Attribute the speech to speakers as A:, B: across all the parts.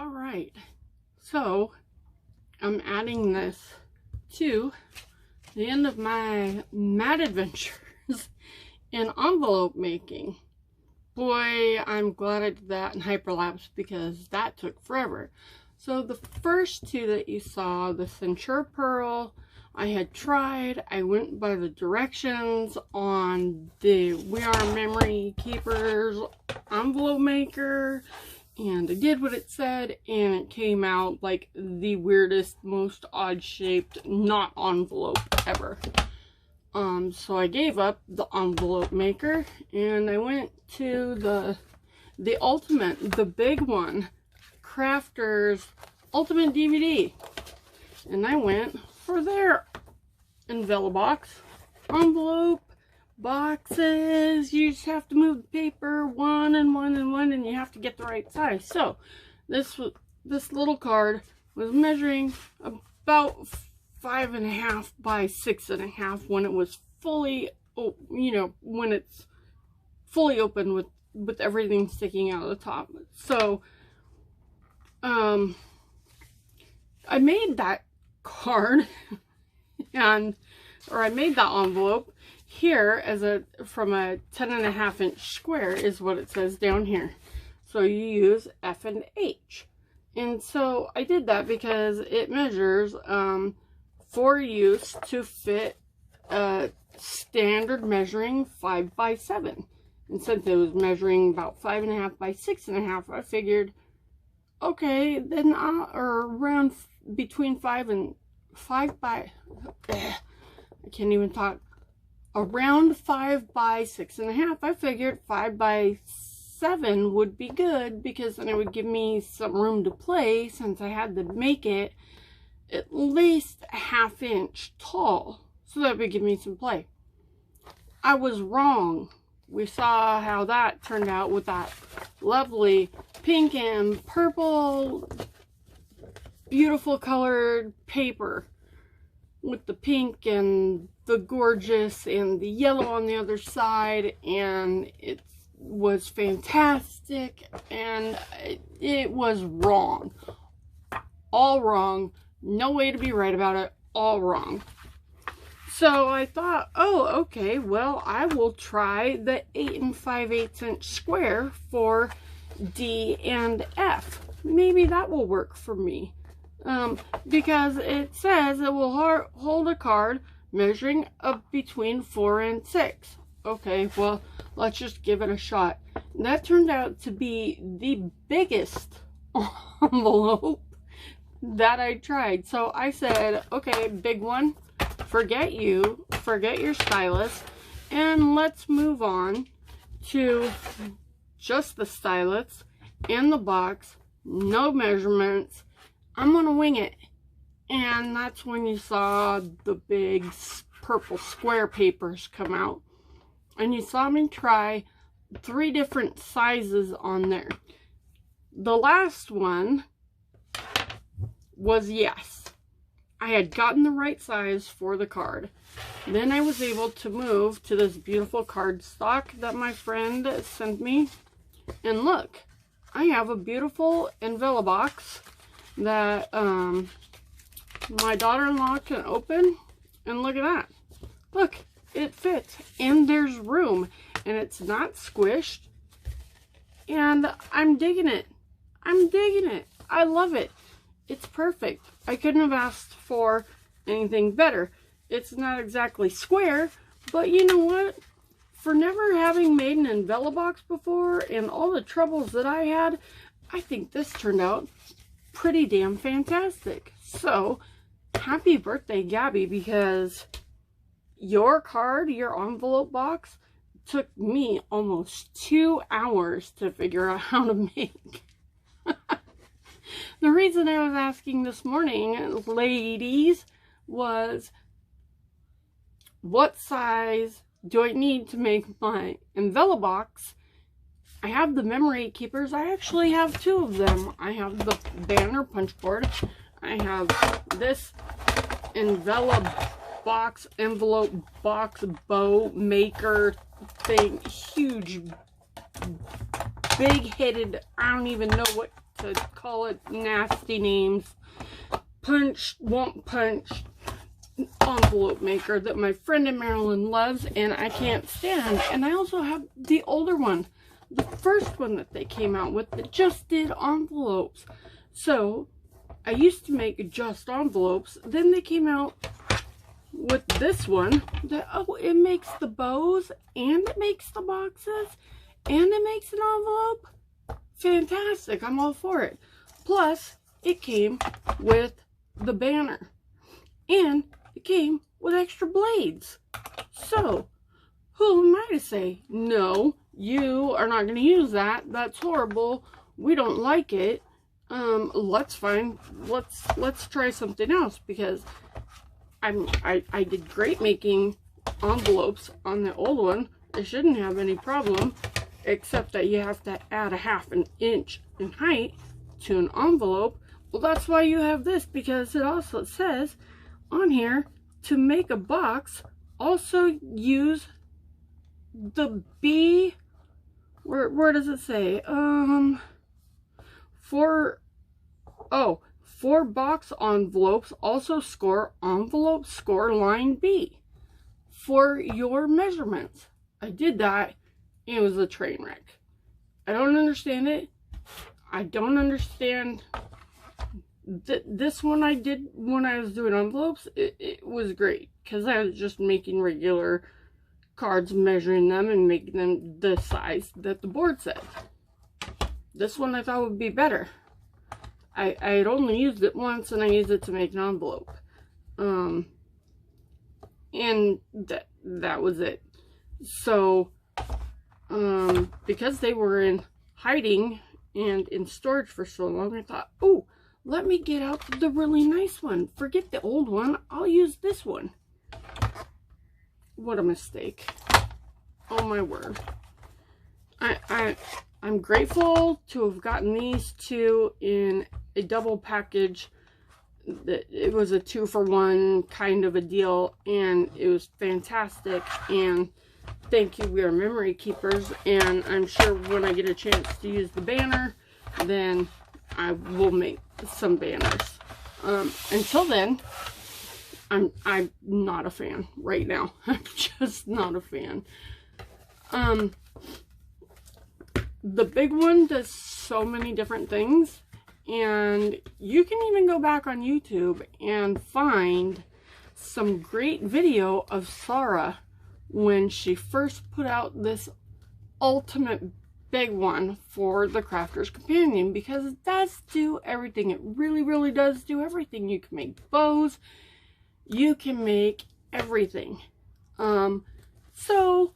A: All right, so I'm adding this to the end of my mad adventures in envelope making. Boy, I'm glad I did that in hyperlapse because that took forever. So the first two that you saw, the Centura Pearl, I had tried. I went by the directions on the We Are Memory Keepers envelope maker, and I did what it said, and it came out like the weirdest, most odd-shaped, not envelope ever. So I gave up the envelope maker, and I went to the ultimate, the big one, Crafters Ultimate DVD, and I went for their Envelobox envelope boxes. You just have to move the paper one and one and one, and you have to get the right size. So this little card was measuring about 5.5 by 6.5 when it was fully, when it's fully open with everything sticking out of the top. So I made that card I made that envelope here from a 10.5 inch square is what it says down here. So you use F and H. And so I did that because it measures for use to fit a standard measuring 5 by 7. And since it was measuring about 5.5 by 6.5, I figured, okay, then or around between 5 by, I can't even talk, around 5 by 6.5, I figured 5 by 7 would be good, because then it would give me some room to play, since I had to make it at least a ½ inch tall, so that would give me some play. I was wrong. We saw how that turned out with that lovely pink and purple, beautiful colored paper, with the pink and the gorgeous and the yellow on the other side, and it was fantastic, and it was wrong. All wrong. No way to be right about it. All wrong. So I thought, oh, okay, well, I will try the 8 5/8 inch square for D and F. Maybe that will work for me. Because it says it will hold a card measuring between 4 and 6. Okay, well, let's just give it a shot. And that turned out to be the biggest envelope that I tried. So I said, okay, big one, forget you, forget your stylus, and let's move on to just the stylus and the box, no measurements. I'm gonna wing it. And that's when you saw the big purple square papers come out, and you saw me try 3 different sizes on there. The last one was yes, I had gotten the right size for the card. Then I was able to move to this beautiful cardstock that my friend sent me, and look, I have a beautiful Envelobox that my daughter-in-law can open, and look at that. Look, it fits, and there's room, and it's not squished, and I'm digging it. I'm digging it. I love it. It's perfect. I couldn't have asked for anything better. It's not exactly square, but you know what? For never having made an Envelobox before and all the troubles that I had, I think this turned out pretty damn fantastic. So, happy birthday, Gabby, because your card, your envelope box, took me almost 2 hours to figure out how to make. The reason I was asking this morning, ladies, was what size do I need to make my Envelobox? I have the memory keepers. I actually have 2 of them. I have the banner punch board. I have this envelope box bow maker thing. Huge, big-headed, I don't even know what to call it nasty names, punch, won't punch envelope maker that my friend in Maryland loves and I can't stand. And I also have the older one, the first one that they came out with that just did envelopes. So I used to make just envelopes, then they came out with this one that, oh, it makes the bows and it makes the boxes and it makes an envelope. Fantastic, I'm all for it. Plus it came with the banner and it came with extra blades. So who am I to say, no, you are not going to use that, that's horrible, we don't like it, let's try something else, because I did great making envelopes on the old one. I shouldn't have any problem, except that you have to add a 1/2 inch in height to an envelope. Well, that's why you have this, because it also says on here to make a box, also use the B, where does it say? For box envelopes, also score envelope score line B for your measurements. I did that. It was a train wreck. I don't understand it. I don't understand this one I did when I was doing envelopes. It was great because I was just making regular cards, measuring them and making them the size that the board said. This one I thought would be better. I had only used it once and I used it to make an envelope. And that was it. So, because they were in hiding and in storage for so long, I thought, oh, let me get out the really nice one. Forget the old one. I'll use this one. What a mistake. Oh my word. I'm grateful to have gotten these two in a double package. It was a 2-for-1 kind of a deal, and it was fantastic. And thank you, we are memory keepers. And I'm sure when I get a chance to use the banner, then I will make some banners. Until then, I'm not a fan right now. I'm just not a fan. The big one does so many different things, and you can even go back on YouTube and find some great video of Sarah when she first put out this ultimate big one for the Crafter's Companion, because it does do everything. It really, really does do everything. You can make bows, you can make everything. So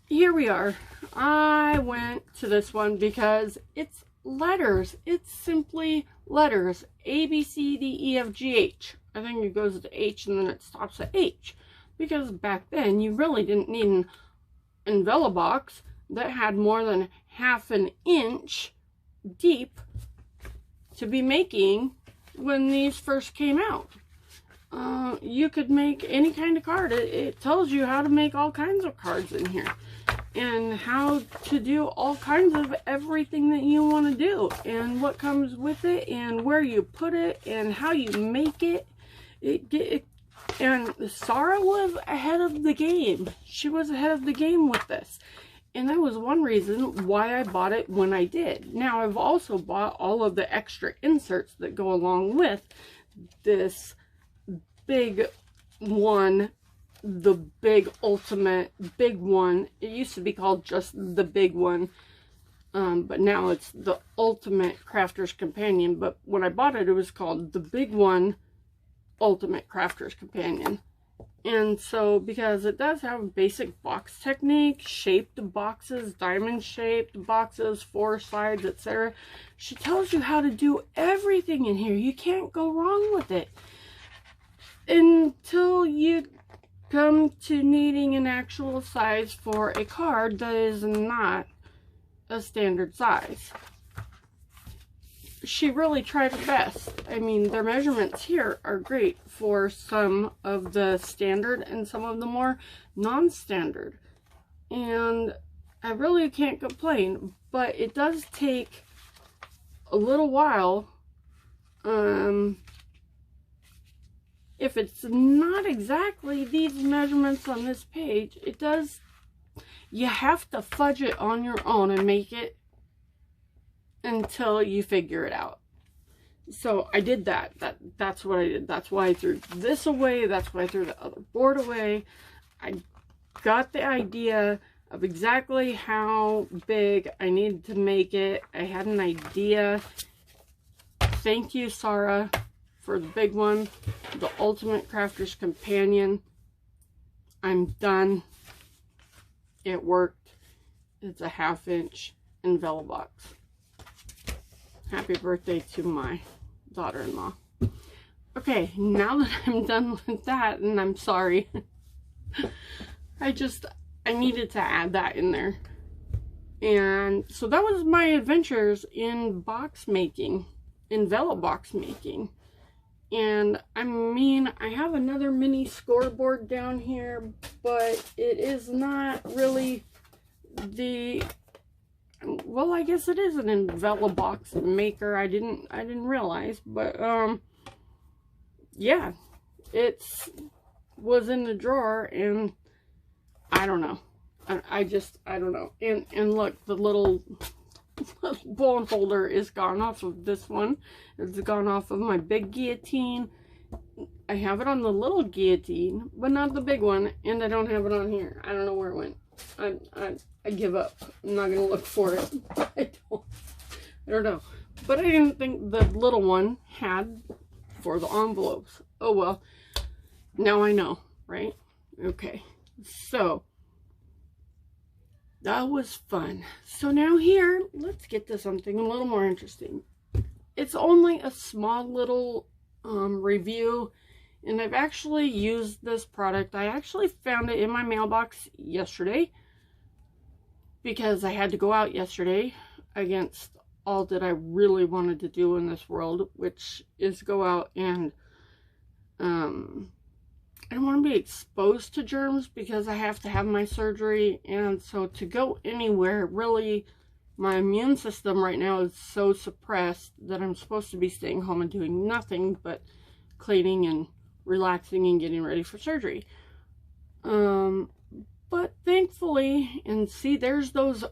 A: here we are. I went to this one because it's letters. It's simply letters. A, B, C, D, E, F, G, H. I think it goes to H and then it stops at H. Because back then you really didn't need an Envelobox that had more than 1/2 inch deep to be making when these first came out. You could make any kind of card. It tells you how to make all kinds of cards in here, and how to do all kinds of everything that you want to do, and what comes with it, and where you put it, and how you make it. And Sarah was ahead of the game. She was ahead of the game with this. And that was one reason why I bought it when I did. Now, I've also bought all of the extra inserts that go along with this big one, the big ultimate big one. It used to be called just the big one, but now it's the ultimate Crafter's Companion. But when I bought it, it was called the big one ultimate Crafter's Companion. And so, because it does have basic box technique, shaped boxes, diamond shaped boxes, 4 sides, etc. She tells you how to do everything in here. You can't go wrong with it until you come to needing an actual size for a card that is not a standard size. She really tried her best. I mean, their measurements here are great for some of the standard and some of the more non-standard. And I really can't complain, but it does take a little while, if it's not exactly these measurements on this page, it does, you have to fudge it on your own and make it until you figure it out. So I did that. That's what I did. That's why I threw this away. That's why I threw the other board away. I got the idea of exactly how big I needed to make it. I had an idea. Thank you, Sarah, for the big one. The Ultimate Crafter's Companion. I'm done. It worked. It's a 1/2 inch Envelobox. Happy birthday to my daughter-in-law. Okay, now that I'm done with that, and I'm sorry, I needed to add that in there. And so that was my adventures in box making, Envelobox making. And I mean, I have another mini scoreboard down here, but it is not really the, well, I guess it is an Envelobox maker. I didn't realize, but yeah, it was in the drawer, and I don't know. I don't know. And look, the little bone holder is gone off of this one. It's gone off of my big guillotine. I have it on the little guillotine, but not the big one, and I don't have it on here. I don't know where it went. I give up. I'm not gonna look for it. I don't know. But I didn't think the little one had for the envelopes. Oh well. Now I know, right? Okay. So that was fun. So now here, let's get to something a little more interesting. It's only a small little review, and I've actually used this product. I actually found it in my mailbox yesterday because I had to go out yesterday against all that I really wanted to do in this world, which is go out and I don't want to be exposed to germs because I have to have my surgery, and so to go anywhere, really, my immune system right now is so suppressed that I'm supposed to be staying home and doing nothing but cleaning and relaxing and getting ready for surgery. But thankfully, and see, there's those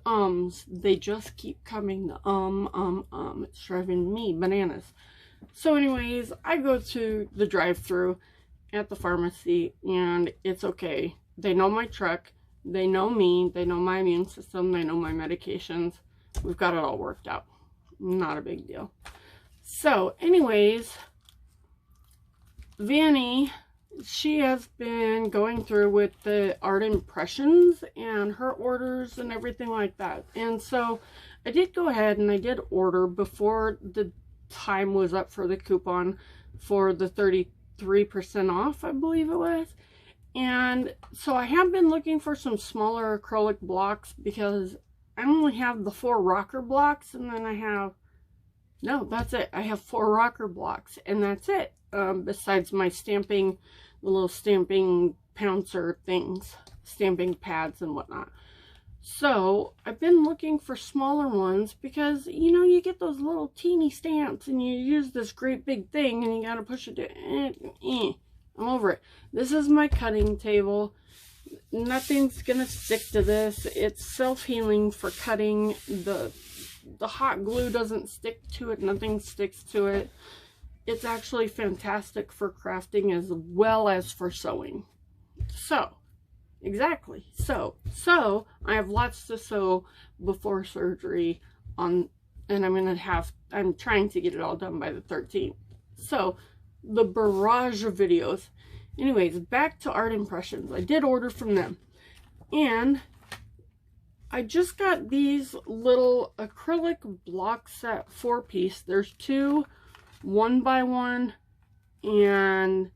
A: they just keep coming, the it's driving me bananas. So anyways, I go to the drive-thru at the pharmacy, and it's okay. They know my truck, they know me, they know my immune system, they know my medications. We've got it all worked out. Not a big deal. So anyways, Vanny, she has been going through with the art impressions and her orders and everything like that. And so I did go ahead and I did order before the time was up for the coupon for the 33% off, I believe it was. And so I have been looking for some smaller acrylic blocks because I only have the 4 rocker blocks, and then I have, no, that's it. I have 4 rocker blocks, and that's it. Besides my stamping, the little stamping pouncer things, stamping pads and whatnot. So I've been looking for smaller ones because, you know, you get those little teeny stamps and you use this great big thing and you gotta push it down. I'm over it. This is my cutting table. Nothing's gonna stick to this. It's self-healing for cutting. The hot glue doesn't stick to it. Nothing sticks to it. It's actually fantastic for crafting as well as for sewing. So exactly. So I have lots to sew before surgery and I'm trying to get it all done by the 13th. So the barrage of videos. Anyways, back to art impressions. I did order from them. And I just got these little acrylic block set 4-piece. There's 2 1x1 and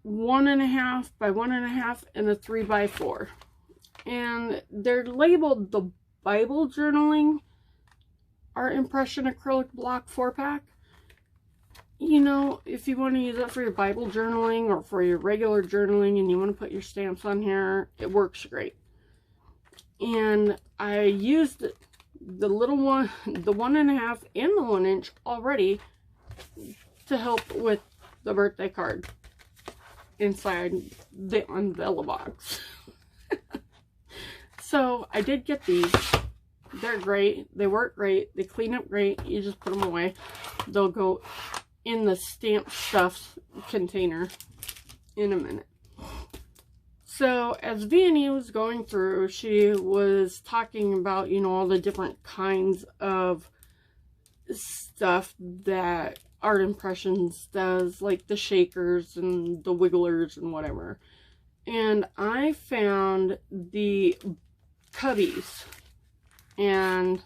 A: 1.5 by 1.5 and a 3x4, and they're labeled the Bible journaling art impression acrylic block 4-pack. You know, if you want to use it for your Bible journaling or for your regular journaling and you want to put your stamps on here, it works great. And I used the little one, the 1.5 and the 1 inch already to help with the birthday card inside the Envelobox. So I did get these. They're great. They work great. They clean up great. You just put them away. They'll go in the stamped stuff container in a minute. So as Vianney was going through, she was talking about, you know, all the different kinds of stuff that Art Impressions does, like the shakers and the wigglers and whatever. And I found the cubbies, and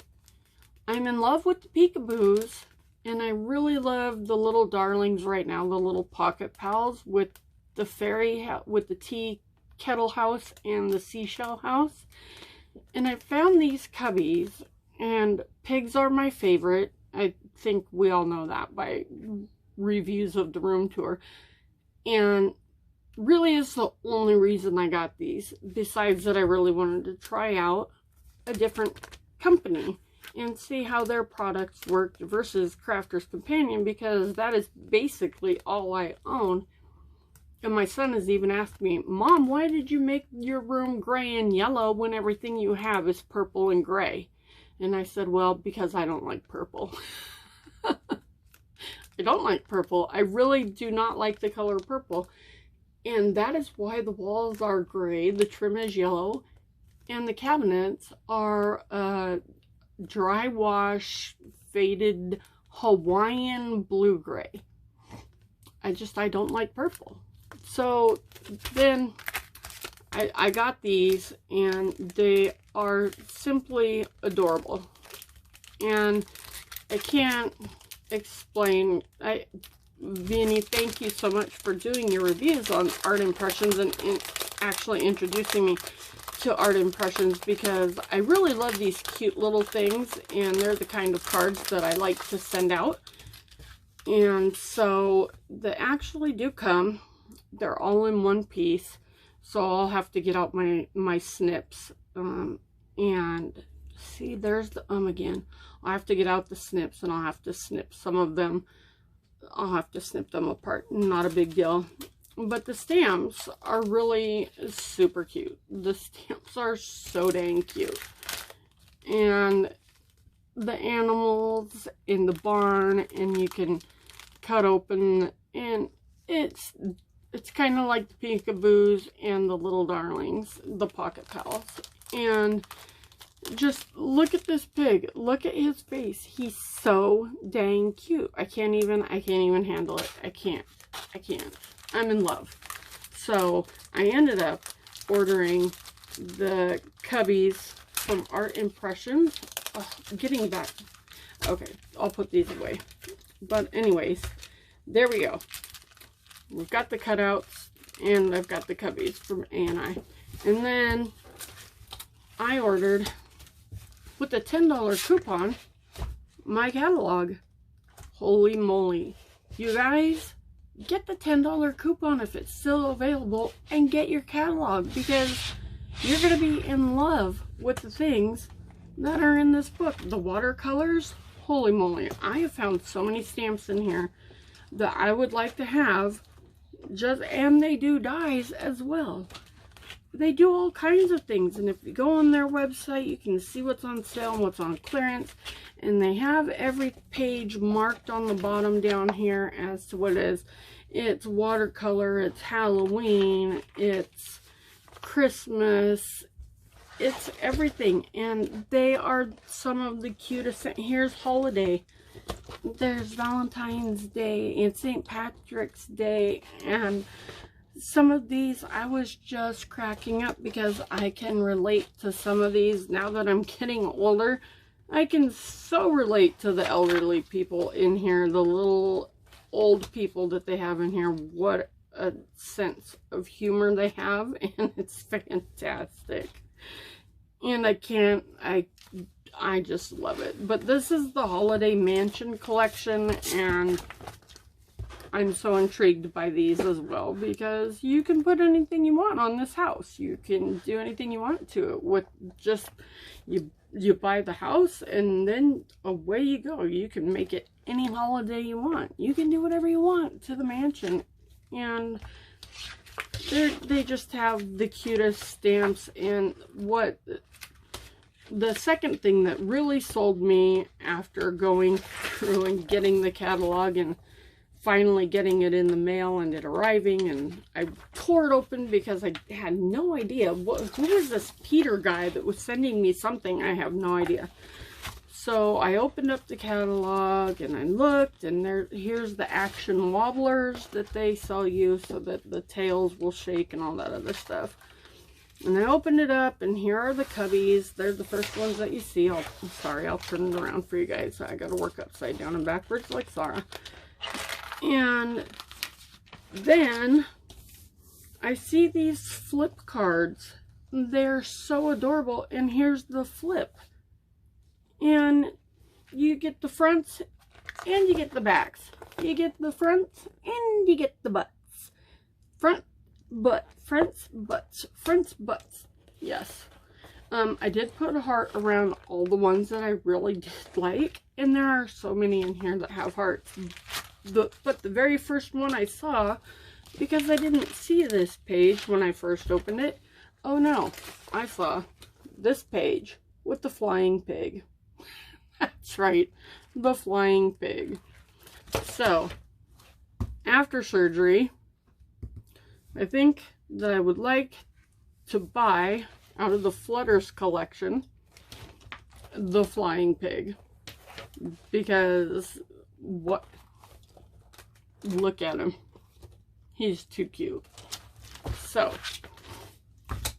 A: I'm in love with the peekaboos, and I really love the little darlings right now, the little pocket pals with the fairy, with the tea kettle house and the seashell house. And I found these cubbies, and pigs are my favorite. I think we all know that by reviews of the room tour, and really is the only reason I got these, besides that I really wanted to try out a different company and see how their products worked versus Crafter's Companion, because that is basically all I own. And my son has even asked me, Mom, why did you make your room gray and yellow when everything you have is purple and gray? And I said, well, because I don't like purple. I don't like purple. I really do not like the color purple. And that is why the walls are gray, the trim is yellow, and the cabinets are dry wash, faded Hawaiian blue-gray. I don't like purple. So then I got these, and they are simply adorable. And I can't explain. Vianney, thank you so much for doing your reviews on Art Impressions and actually introducing me to Art Impressions, because I really love these cute little things, and they're the kind of cards that I like to send out. And so they actually do come. They're all in one piece, so I'll have to get out my snips. And see, there's the again. I'll have to get out the snips, and I'll have to snip some of them. I'll have to snip them apart. Not a big deal. But the stamps are really super cute. The stamps are so dang cute. And the animals in the barn, and you can cut open, and it's kind of like the peekaboos and the little darlings, the pocket pals. And just look at this pig. Look at his face. He's so dang cute. I can't even handle it. I can't. I'm in love. So I ended up ordering the cubbies from Art Impressions. Oh, getting back. Okay, I'll put these away. But anyways, there we go. We've got the cutouts, and I've got the cubbies from A&I. And then I ordered, with the $10 coupon, my catalog. Holy moly. You guys, get the $10 coupon if it's still available, and get your catalog, because you're going to be in love with the things that are in this book. The watercolors, holy moly. I have found so many stamps in here that I would like to have, and they do dies as well. They do all kinds of things, and if you go on their website, you can see what's on sale and what's on clearance, and they have every page marked on the bottom down here as to what it is. It's watercolor, it's Halloween, it's Christmas, it's everything, and they are some of the cutest. Here's holiday. There's Valentine's Day and St. Patrick's Day, and some of these I was just cracking up because I can relate to some of these now that I'm getting older. I can so relate to the elderly people in here, the little old people that they have in here. What a sense of humor they have, and it's fantastic. And I just love it. But this is the Holiday Mansion collection, and I'm so intrigued by these as well, because you can put anything you want on this house. You can do anything you want to it with just, you you buy the house, and then away you go. You can make it any holiday you want. You can do whatever you want to the mansion. And they just have the cutest stamps. And what the second thing that really sold me after going through and getting the catalog and finally getting it in the mail and it arriving, and I tore it open because I had no idea who is this Peter guy that was sending me something. I have no idea. So I opened up the catalog and I looked, and here's the action wobblers that they sell you so that the tails will shake and all that other stuff. And I opened it up, and here are the cubbies. They're the first ones that you see. I'm sorry, I'll turn it around for you guys. I gotta work upside down and backwards like Sarah. And then I see these flip cards. They're so adorable. And here's the flip. And you get the fronts and you get the backs. You get the fronts and you get the butts. Front, butt, fronts, butts, fronts, butts. Yes. I did put a heart around all the ones that I really did like. And there are so many in here that have hearts. But the very first one I saw, because I didn't see this page when I first opened it. Oh no, I saw this page with the flying pig. That's right, the flying pig. So, after surgery, I think that I would like to buy, out of the Flutters collection, the flying pig. Because, look at him. He's too cute. So,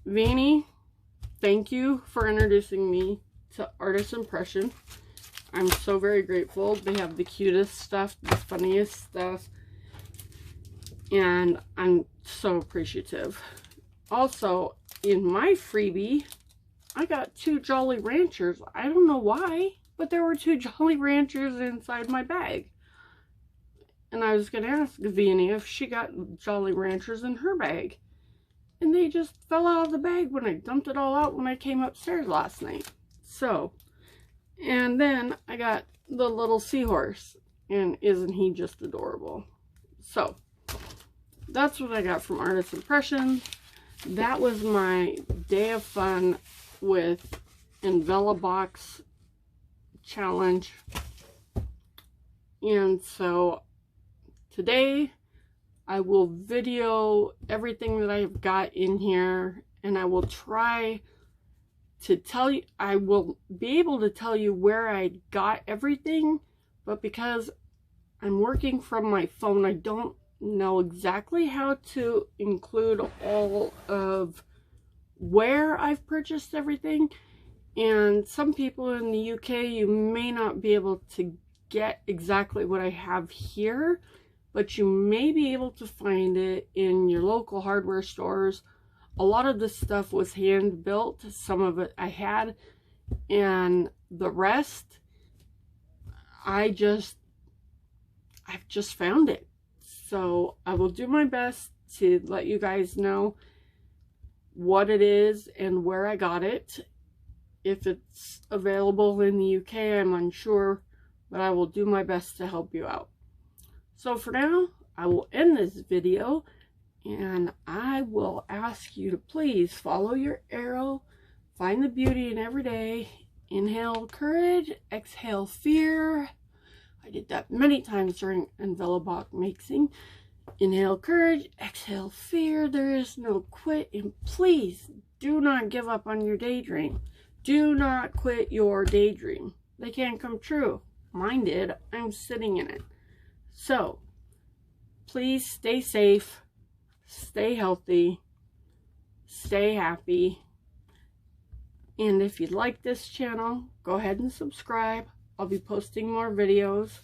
A: Vanny, thank you for introducing me to Artist Impression. I'm so very grateful. They have the cutest stuff, the funniest stuff, and I'm so appreciative. Also, in my freebie, I got 2 Jolly Ranchers. I don't know why, but there were 2 Jolly Ranchers inside my bag. And I was going to ask Vanny if she got Jolly Ranchers in her bag. And they just fell out of the bag when I dumped it all out when I came upstairs last night. So, and then I got the little seahorse. And isn't he just adorable? So, that's what I got from Artist Impression. That was my day of fun with Envelobox challenge. And so, today, I will video everything that I've got in here, and I will try to tell you, I will be able to tell you where I got everything, but because I'm working from my phone, I don't know exactly how to include all of where I've purchased everything. And some people in the UK, you may not be able to get exactly what I have here, but you may be able to find it in your local hardware stores. A lot of this stuff was hand built. Some of it I had, and the rest I've just found it. So I will do my best to let you guys know what it is and where I got it. If it's available in the UK, I'm unsure, but I will do my best to help you out. So for now, I will end this video, and I will ask you to please follow your arrow, find the beauty in every day, inhale courage, exhale fear. I did that many times during Envelobox mixing. Inhale courage, exhale fear, there is no quit, and please do not give up on your daydream. Do not quit your daydream. They can't come true. Mine did. I'm sitting in it. So, please stay safe, stay healthy, stay happy, and if you like this channel, go ahead and subscribe. I'll be posting more videos.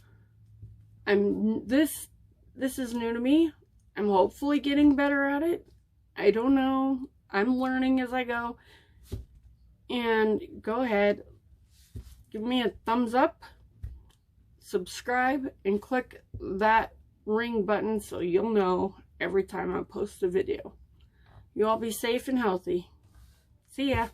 A: This is new to me. I'm hopefully getting better at it. I don't know. I'm learning as I go. And go ahead, give me a thumbs up, subscribe, and click that ring button so you'll know every time I post a video. You all be safe and healthy. See ya.